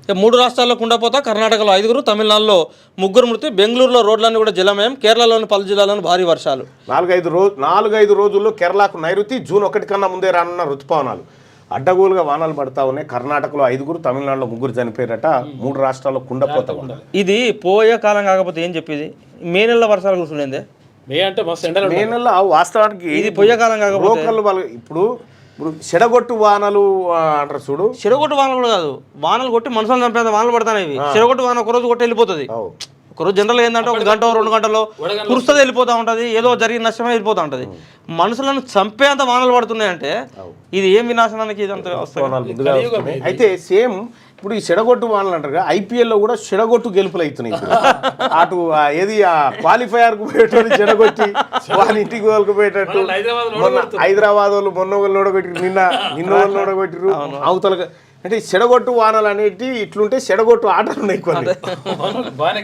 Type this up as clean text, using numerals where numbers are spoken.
3 రాష్ట్రాల్లో కుండపోత, కర్ణాటకలో 5, తమిళనాడులో 3 మృతి, బెంగళూరులో రోడ్లన్నీ కూడా జలమయం, కేరళలోని పలు జిల్లాలను భారీ వర్షాలు. 4-5 రోజుల్లో కేరళకు నైరుతి, జూన్ 1 కన్నా ముందే రానున్న ఋతుపవనాలు. అడ్డగోలుగా వానలు పడతా ఉన్నాయి. కర్ణాటకలో 5, తమిళనాడులో 3 చనిపోయారట. 3 రాష్ట్రాల్లో కుండపోత. ఇది పోయే కాలం కాకపోతే ఏం చెప్పేది, మే నెలలో వర్షాలు కూర్చుండే. మే నెల వాస్తవానికి ఇది పోయే కాలం కాకపోతే ఇప్పుడు చెడగొట్టు వానలు అంటారు చూడు. చెడగొట్టు వానలు కూడా కాదు, వానలు కొట్టి మనుషులను చంపేంత వానలు పడతాయి. ఇవి చెడగొట్టు వాన ఒకరోజు కొట్టి వెళ్ళిపోతుంది. ఒకరోజు జనరల్ ఏంటంటే 1 గంట 2 గంటలో కురుస్తుంది, వెళ్ళిపోతూ ఉంటుంది, ఏదో జరిగిన నష్టమే వెళ్ళిపోతూ ఉంటుంది. మనుషులను చంపేంత వానలు పడుతున్నాయంటే ఇది ఏం వినాశనానికి ఇదంతా వస్తుంది. అయితే సేమ్ ఇప్పుడు ఈ చెడగొట్టు వానలు అంటారు కదా, ఐపీఎల్లో కూడా చెడగొట్టు గెలుపులు అవుతున్నాయి. అటు ఏది ఆ క్వాలిఫైయర్ కు పోయేటట్టు చెడగొట్టి వాళ్ళ ఇంటికి వాళ్ళకుపోయేటట్టు. హైదరాబాద్ వాళ్ళు మొన్న వాళ్ళు ఓడగొట్టిరు, నిన్న వాళ్ళు ఓడగొట్టిరు. అవతల అంటే చెడగొట్టు వానలు అనేటి ఇట్లుంటే చెడగొట్టు ఆటలు ఉన్నాయి కొన్ని.